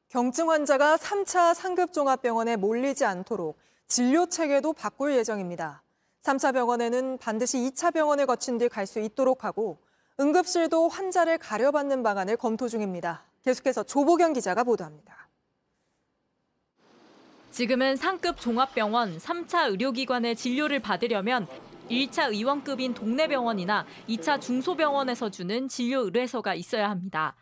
경증 환자가 3차 상급종합병원에 몰리지 않도록 진료 체계도 바꿀 예정입니다. 3차 병원에는 반드시 2차 병원을 거친 뒤 갈 수 있도록 하고 응급실도 환자를 가려받는 방안을 검토 중입니다. 계속해서 조보경 기자가 보도합니다. 지금은 상급 종합병원 3차 의료기관의 진료를 받으려면 1차 의원급인 동네 병원이나 2차 중소병원에서 주는 진료 의뢰서가 있어야 합니다.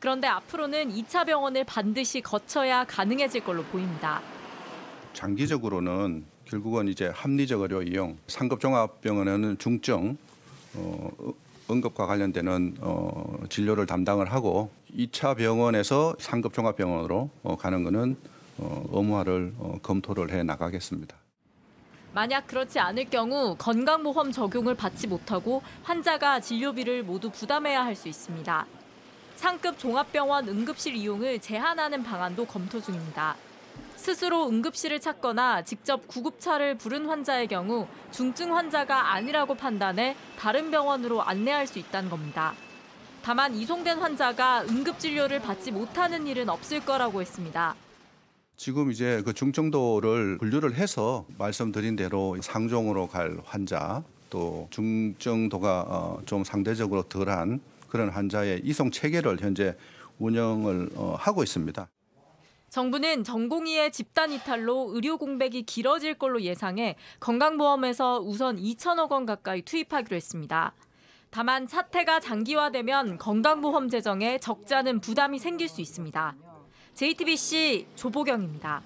그런데 앞으로는 2차 병원을 반드시 거쳐야 가능해질 걸로 보입니다. 장기적으로는 결국은 이제 합리적 의료 이용, 상급 종합병원에는 중증, 응급과 관련되는 진료를 담당을 하고 2차 병원에서 상급 종합병원으로 가는 것은 의무화를 검토를 해 나가겠습니다. 만약 그렇지 않을 경우 건강보험 적용을 받지 못하고 환자가 진료비를 모두 부담해야 할 수 있습니다. 상급 종합병원 응급실 이용을 제한하는 방안도 검토 중입니다. 스스로 응급실을 찾거나 직접 구급차를 부른 환자의 경우 중증 환자가 아니라고 판단해 다른 병원으로 안내할 수 있다는 겁니다. 다만 이송된 환자가 응급진료를 받지 못하는 일은 없을 거라고 했습니다. 지금 이제 그 중증도를 분류를 해서 말씀드린 대로 상종으로 갈 환자, 또 중증도가 좀 상대적으로 덜한 그런 환자의 이송 체계를 현재 운영을 하고 있습니다. 정부는 전공의의 집단 이탈로 의료 공백이 길어질 걸로 예상해 건강보험에서 우선 2천억 원 가까이 투입하기로 했습니다. 다만 사태가 장기화되면 건강보험 재정에 적잖은 부담이 생길 수 있습니다. JTBC 조보경입니다.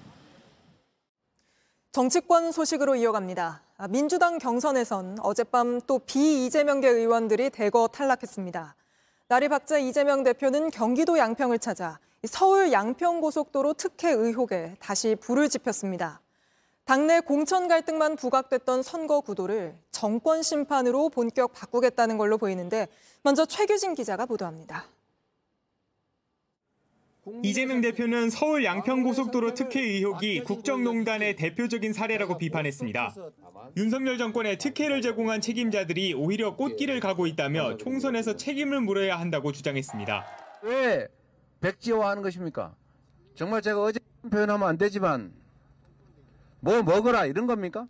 정치권 소식으로 이어갑니다. 민주당 경선에선 어젯밤 또 비이재명계 의원들이 대거 탈락했습니다. 날이 밝자 이재명 대표는 경기도 양평을 찾아 서울 양평고속도로 특혜 의혹에 다시 불을 지폈습니다. 당내 공천 갈등만 부각됐던 선거 구도를 정권 심판으로 본격 바꾸겠다는 걸로 보이는데 먼저 최규진 기자가 보도합니다. 이재명 대표는 서울 양평고속도로 특혜 의혹이 국정농단의 대표적인 사례라고 비판했습니다. 윤석열 정권에 특혜를 제공한 책임자들이 오히려 꽃길을 가고 있다며 총선에서 책임을 물어야 한다고 주장했습니다. 왜 백지화하는 것입니까? 정말 제가 어제 표현하면 안 되지만 뭐 먹어라 이런 겁니까?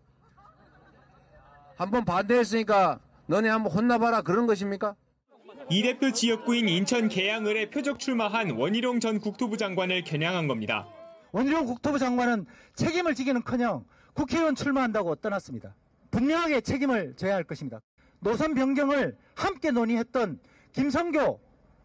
한번 반대했으니까 너네 한번 혼나봐라 그런 것입니까? 이 대표 지역구인 인천 계양을에 표적 출마한 원희룡 전 국토부 장관을 겨냥한 겁니다. 원희룡 국토부 장관은 책임을 지기는커녕 국회의원 출마한다고 떠났습니다. 분명하게 책임을 져야 할 것입니다. 노선 변경을 함께 논의했던 김성교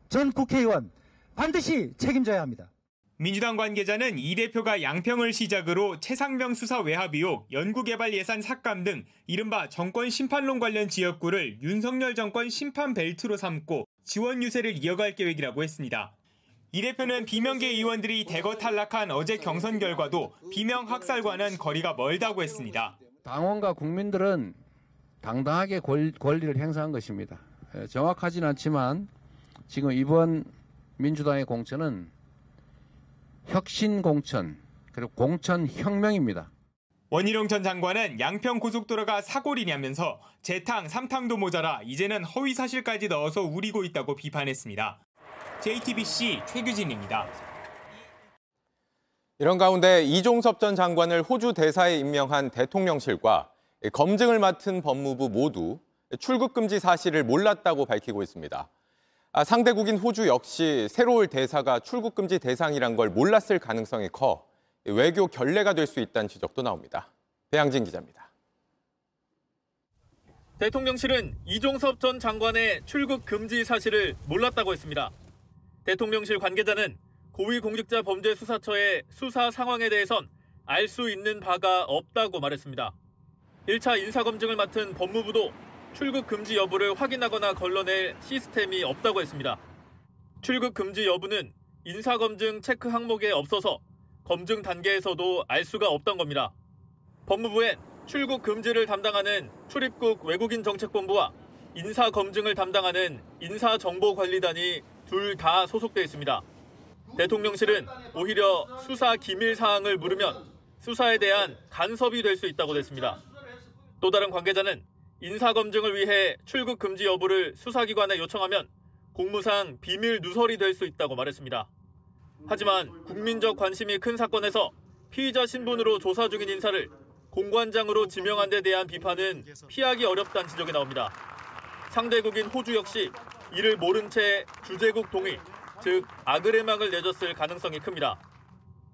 전 국회의원 반드시 책임져야 합니다. 민주당 관계자는 이 대표가 양평을 시작으로 최상병 수사 외압 의혹, 연구개발 예산 삭감 등 이른바 정권 심판론 관련 지역구를 윤석열 정권 심판 벨트로 삼고 지원 유세를 이어갈 계획이라고 했습니다. 이 대표는 비명계 의원들이 대거 탈락한 어제 경선 결과도 비명 학살과는 거리가 멀다고 했습니다. 당원과 국민들은 당당하게 권리를 행사한 것입니다. 정확하진 않지만 지금 이번 민주당의 공천은 혁신 공천, 그리고 공천 혁명입니다. 원희룡 전 장관은 양평 고속도로가 사골이냐면서 재탕, 삼탕도 모자라 이제는 허위 사실까지 넣어서 우리고 있다고 비판했습니다. JTBC 최규진입니다. 이런 가운데 이종섭 전 장관을 호주 대사에 임명한 대통령실과 검증을 맡은 법무부 모두 출국 금지 사실을 몰랐다고 밝히고 있습니다. 상대국인 호주 역시 새로운 대사가 출국 금지 대상이란 걸 몰랐을 가능성이 커 외교 결례가 될 수 있다는 지적도 나옵니다. 배양진 기자입니다. 대통령실은 이종섭 전 장관의 출국 금지 사실을 몰랐다고 했습니다. 대통령실 관계자는 고위공직자범죄수사처의 수사 상황에 대해선 알 수 있는 바가 없다고 말했습니다. 1차 인사검증을 맡은 법무부도 출국 금지 여부를 확인하거나 걸러낼 시스템이 없다고 했습니다. 출국 금지 여부는 인사검증 체크 항목에 없어서 검증 단계에서도 알 수가 없던 겁니다. 법무부엔 출국 금지를 담당하는 출입국 외국인 정책본부와 인사검증을 담당하는 인사정보관리단이 둘 다 소속돼 있습니다. 대통령실은 오히려 수사 기밀 사항을 물으면 수사에 대한 간섭이 될 수 있다고 냈습니다. 또 다른 관계자는 인사검증을 위해 출국 금지 여부를 수사기관에 요청하면 공무상 비밀 누설이 될 수 있다고 말했습니다. 하지만 국민적 관심이 큰 사건에서 피의자 신분으로 조사 중인 인사를 공관장으로 지명한 데 대한 비판은 피하기 어렵다는 지적이 나옵니다. 상대국인 호주 역시 이를 모른 채 주재국 동의, 즉 아그레망을 내줬을 가능성이 큽니다.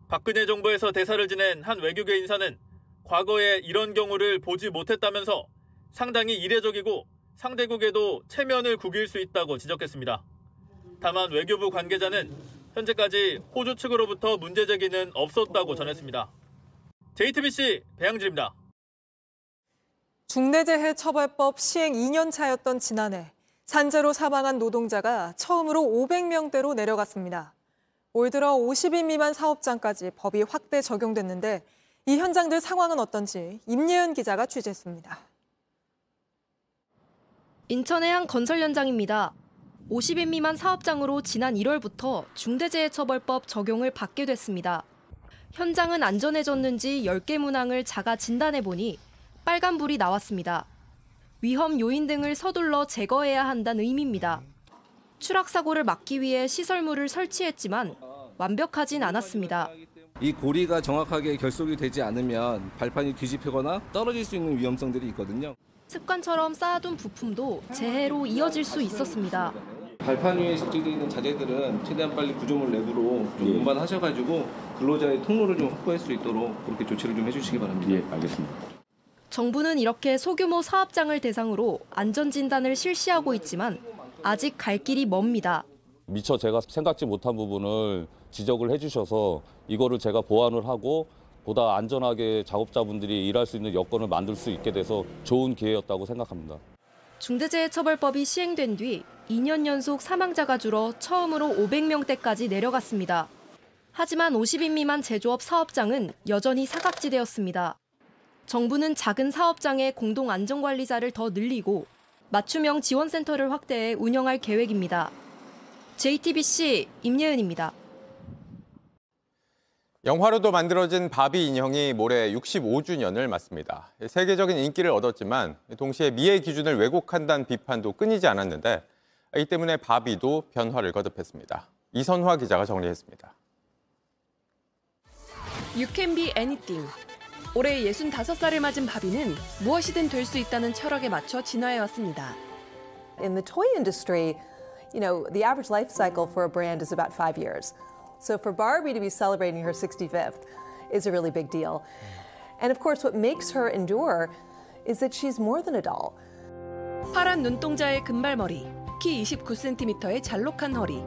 박근혜 정부에서 대사를 지낸 한 외교계 인사는 과거에 이런 경우를 보지 못했다면서 상당히 이례적이고 상대국에도 체면을 구길 수 있다고 지적했습니다. 다만 외교부 관계자는 현재까지 호주 측으로부터 문제 제기는 없었다고 전했습니다. JTBC 배양질입니다. 중대재해처벌법 시행 2년 차였던 지난해 산재로 사망한 노동자가 처음으로 500명대로 내려갔습니다. 올 들어 50인 미만 사업장까지 법이 확대 적용됐는데 이 현장들 상황은 어떤지 임예은 기자가 취재했습니다. 인천의 한 건설 현장입니다. 50인 미만 사업장으로 지난 1월부터 중대재해처벌법 적용을 받게 됐습니다. 현장은 안전해졌는지 10개 문항을 자가 진단해보니 빨간불이 나왔습니다. 위험 요인 등을 서둘러 제거해야 한다는 의미입니다. 추락 사고를 막기 위해 시설물을 설치했지만 완벽하진 않았습니다. 이 고리가 정확하게 결속이 되지 않으면 발판이 뒤집히거나 떨어질 수 있는 위험성들이 있거든요. 습관처럼 쌓아둔 부품도 재해로 이어질 수 있었습니다. 발판 위에 식재되어 있는 자재들은 최대한 빨리 구조물 내부로 좀 운반하셔가지고 근로자의 통로를 좀 확보할 수 있도록 그렇게 조치를 좀 해주시기 바랍니다. 예, 알겠습니다. 정부는 이렇게 소규모 사업장을 대상으로 안전진단을 실시하고 있지만 아직 갈 길이 멉니다. 미처 제가 생각지 못한 부분을 지적을 해주셔서 이거를 제가 보완을 하고 보다 안전하게 작업자분들이 일할 수 있는 여건을 만들 수 있게 돼서 좋은 기회였다고 생각합니다. 중대재해처벌법이 시행된 뒤 2년 연속 사망자가 줄어 처음으로 500명대까지 내려갔습니다. 하지만 50인 미만 제조업 사업장은 여전히 사각지대였습니다. 정부는 작은 사업장에 공동 안전관리자를 더 늘리고 맞춤형 지원센터를 확대해 운영할 계획입니다. JTBC 임예은입니다. 영화로도 만들어진 바비 인형이 모레 65주년을 맞습니다. 세계적인 인기를 얻었지만 동시에 미의 기준을 왜곡한다는 비판도 끊이지 않았는데 이 때문에 바비도 변화를 거듭했습니다. 이선화 기자가 정리했습니다. You can be anything. 올해 65살을 맞은 바비는 무엇이든 될 수 있다는 철학에 맞춰 진화해왔습니다. In the toy industry, the average life cycle for a brand is about 5 years. So for Barbie to be celebrating her 65th is a really big deal. And of course, what makes her endure is that she's more than a doll. 파란 눈동자의 금발머리, 키 29cm의 잘록한 허리.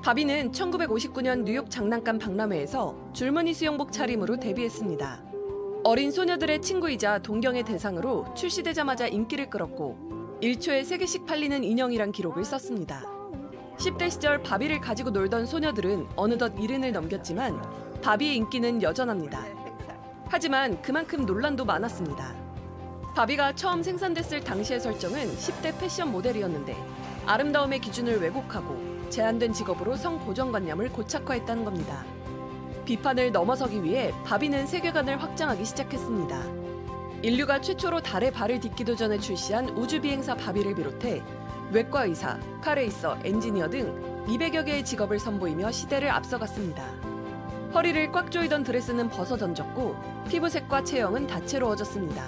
바비는 1959년 뉴욕 장난감 박람회에서 줄무늬 수영복 차림으로 데뷔했습니다. 어린 소녀들의 친구이자 동경의 대상으로 출시되자마자 인기를 끌었고 1초에 3개씩 팔리는 인형이란 기록을 썼습니다. 10대 시절 바비를 가지고 놀던 소녀들은 어느덧 70을 넘겼지만 바비의 인기는 여전합니다. 하지만 그만큼 논란도 많았습니다. 바비가 처음 생산됐을 당시의 설정은 10대 패션 모델이었는데 아름다움의 기준을 왜곡하고 제한된 직업으로 성고정관념을 고착화했다는 겁니다. 비판을 넘어서기 위해 바비는 세계관을 확장하기 시작했습니다. 인류가 최초로 달에 발을 딛기도 전에 출시한 우주비행사 바비를 비롯해 외과 의사, 카레이서, 엔지니어 등 200여 개의 직업을 선보이며 시대를 앞서갔습니다. 허리를 꽉 조이던 드레스는 벗어던졌고 피부색과 체형은 다채로워졌습니다.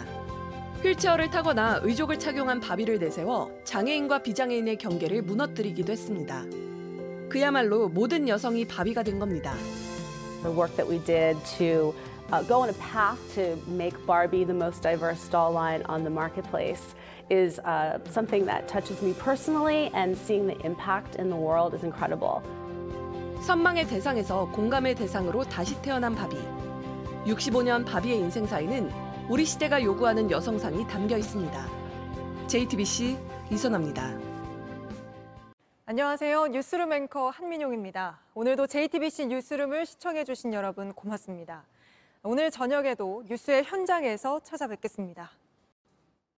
휠체어를 타거나 의족을 착용한 바비를 내세워 장애인과 비장애인의 경계를 무너뜨리기도 했습니다. 그야말로 모든 여성이 바비가 된 겁니다. The work that we did to go on a path to make Barbie the most diverse doll line on the marketplace is something that touches me personally, and seeing the impact in the world is incredible. 선망의 대상에서 공감의 대상으로 다시 태어난 바비. 65년 바비의 인생사에는 우리 시대가 요구하는 여성상이 담겨 있습니다. JTBC 이선아입니다. 안녕하세요. 뉴스룸 앵커 한민용입니다. 오늘도 JTBC 뉴스룸을 시청해주신 여러분 고맙습니다. 오늘 저녁에도 뉴스의 현장에서 찾아뵙겠습니다.